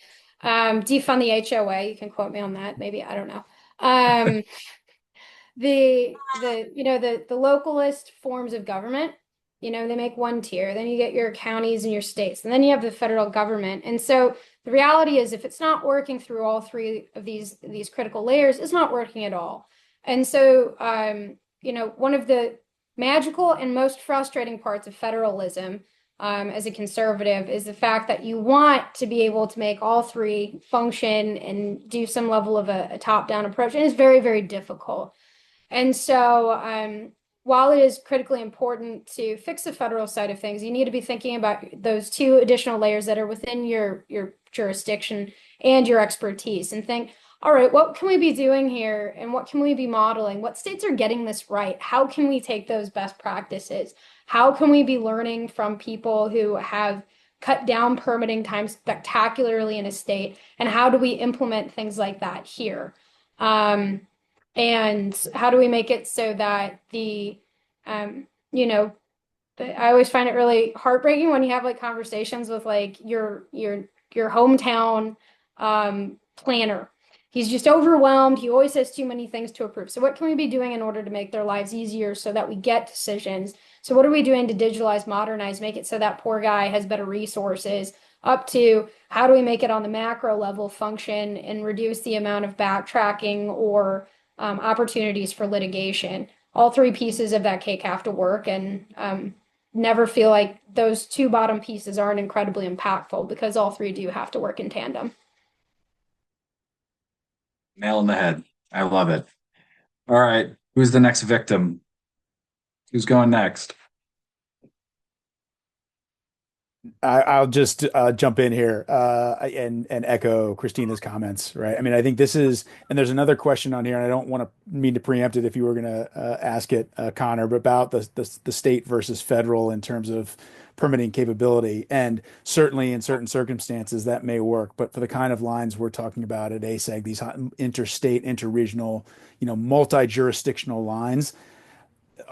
Speaker 5: Defund the HOA. You can quote me on that. Maybe, I don't know. The localist forms of government, they make one tier. Then you get your counties and your states, and then you have the federal government. And so the reality is, if it's not working through all three of these critical layers, it's not working at all. And so, one of the magical and most frustrating parts of federalism, as a conservative, is the fact that you want to be able to make all three function and do some level of a top-down approach, and it's very, very difficult. And so, while it is critically important to fix the federal side of things, you need to be thinking about those two additional layers that are within your jurisdiction and your expertise, and think, all right, what can we be doing here, and what can we be modeling? What states are getting this right? How can we take those best practices? How can we be learning from people who have cut down permitting time spectacularly in a state? And how do we implement things like that here? And how do we make it so that the, you know, I always find it really heartbreaking when you have like conversations with like your hometown planner. He's just overwhelmed. He always has too many things to approve. So what can we be doing in order to make their lives easier so that we get decisions? So what are we doing to digitalize, modernize, make it so that poor guy has better resources? Up to how do we make it on the macro level function and reduce the amount of backtracking or opportunities for litigation? All three pieces of that cake have to work, and never feel like those two bottom pieces aren't incredibly impactful because all three do have to work in tandem.
Speaker 1: Nail in the head. I love it. All right. Who's the next victim? Who's going next?
Speaker 3: I'll just jump in here and echo Christina's comments, right? I mean, I think this is, and there's another question on here, and I don't want to mean to preempt it if you were going to ask it, Connor, but about the state versus federal in terms of permitting capability. And certainly in certain circumstances that may work, but for the kind of lines we're talking about at ASEG, these interstate, interregional, multi-jurisdictional lines,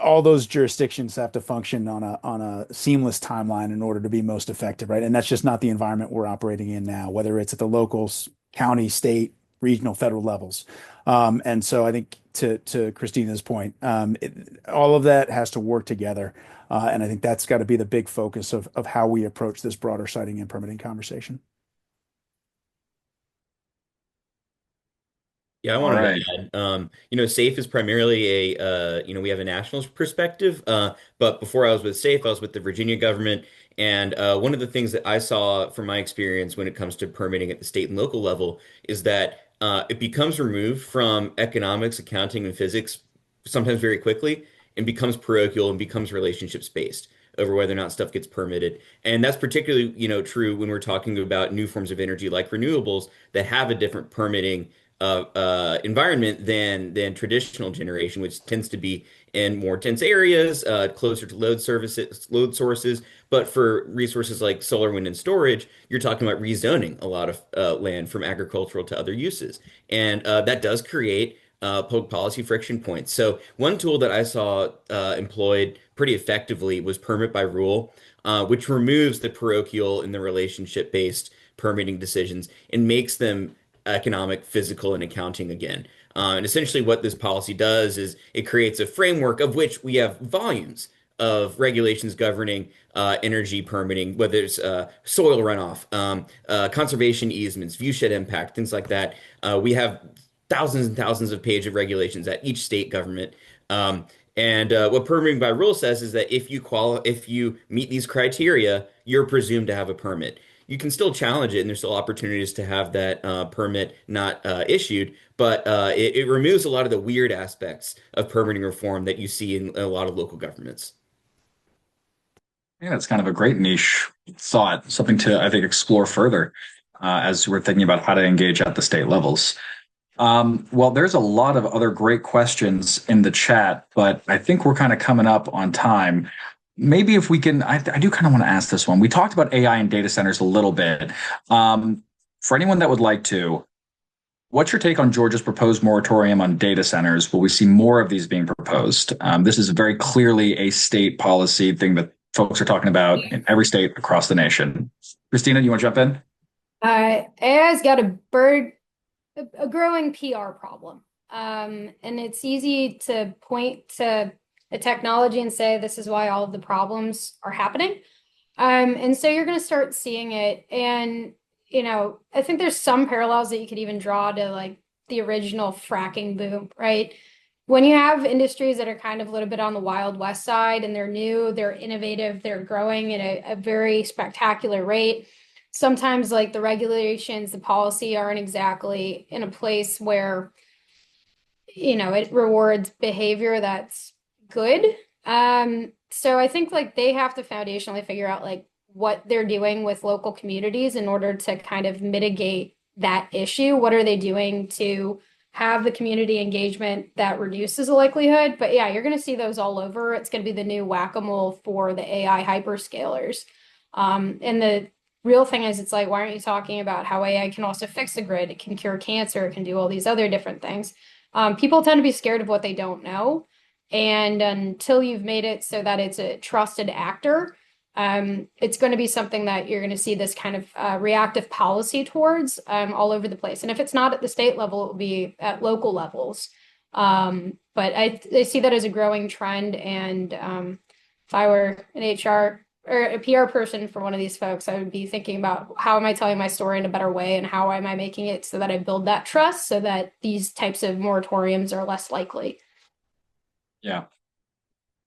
Speaker 3: all those jurisdictions have to function on a seamless timeline in order to be most effective, right? And that's just not the environment we're operating in now, whether it's at the locals, county, state, regional, federal levels. And so I think to Christina's point, all of that has to work together. And I think that's got to be the big focus of how we approach this broader siting and permitting conversation.
Speaker 2: Yeah, I
Speaker 1: All
Speaker 2: wanted
Speaker 1: right.
Speaker 2: to add, SAFE is primarily we have a national perspective. But before I was with SAFE, I was with the Virginia government. And one of the things that I saw from my experience when it comes to permitting at the state and local level is that it becomes removed from economics, accounting, and physics sometimes very quickly and becomes parochial and becomes relationships based over whether or not stuff gets permitted. And that's particularly, true when we're talking about new forms of energy like renewables that have a different permitting environment than traditional generation, which tends to be in more dense areas, closer to load sources. But for resources like solar, wind, and storage, you're talking about rezoning a lot of land from agricultural to other uses, and that does create public policy friction points. So one tool that I saw employed pretty effectively was permit by rule, which removes the parochial and the relationship-based permitting decisions and makes them economic, physical, and accounting again. And essentially, what this policy does is it creates a framework of which we have volumes of regulations governing energy permitting, whether it's soil runoff, conservation easements, viewshed impact, things like that. We have thousands and thousands of pages of regulations at each state government. And what permitting by rule says is that if you meet these criteria, you're presumed to have a permit. You can still challenge it, and there's still opportunities to have that permit not issued, but it removes a lot of the weird aspects of permitting reform that you see in a lot of local governments.
Speaker 1: Yeah, it's kind of a great niche thought, something to, I think, explore further as we're thinking about how to engage at the state levels. Well, there's a lot of other great questions in the chat, but I think we're kind of coming up on time. Maybe if we can, I do kind of want to ask this one. We talked about AI and data centers a little bit. For anyone that would like to, what's your take on Georgia's proposed moratorium on data centers? Will we see more of these being proposed? This is very clearly a state policy thing that folks are talking about in every state across the nation. Christina, you want to jump in?
Speaker 5: AI's got a growing PR problem. And it's easy to point to a technology and say this is why all of the problems are happening. And so you're going to start seeing it. And, I think there's some parallels that you could even draw to like the original fracking boom, right? When you have industries that are kind of a little bit on the Wild West side and they're new, they're innovative, they're growing at a very spectacular rate. Sometimes like the regulations, the policy aren't exactly in a place where, it rewards behavior that's good. So I think like they have to foundationally figure out like what they're doing with local communities in order to kind of mitigate that issue. What are they doing to have the community engagement that reduces the likelihood? But yeah, you're going to see those all over. It's going to be the new whack-a-mole for the AI hyperscalers. And the real thing is, it's like, why aren't you talking about how AI can also fix the grid? It can cure cancer. It can do all these other different things. People tend to be scared of what they don't know. And until you've made it so that it's a trusted actor, it's going to be something that you're going to see this kind of reactive policy towards all over the place. And if it's not at the state level, it will be at local levels. But I see that as a growing trend. And if I were an HR or a PR person for one of these folks, I would be thinking about how am I telling my story in a better way and how am I making it so that I build that trust so that these types of moratoriums are less likely.
Speaker 1: Yeah.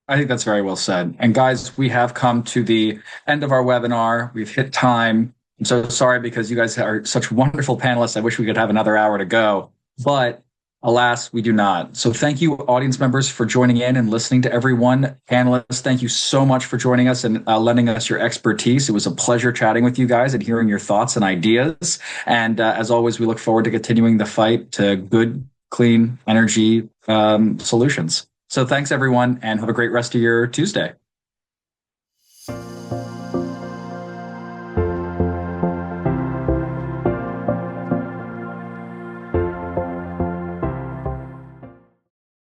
Speaker 1: I think that's very well said. And guys, we have come to the end of our webinar. We've hit time. I'm so sorry because you guys are such wonderful panelists. I wish we could have another hour to go, but alas, we do not. So thank you, audience members, for joining in and listening to everyone. Panelists, thank you so much for joining us and lending us your expertise. It was a pleasure chatting with you guys and hearing your thoughts and ideas. And as always, we look forward to continuing the fight to good, clean energy solutions. So thanks, everyone, and have a great rest of your Tuesday.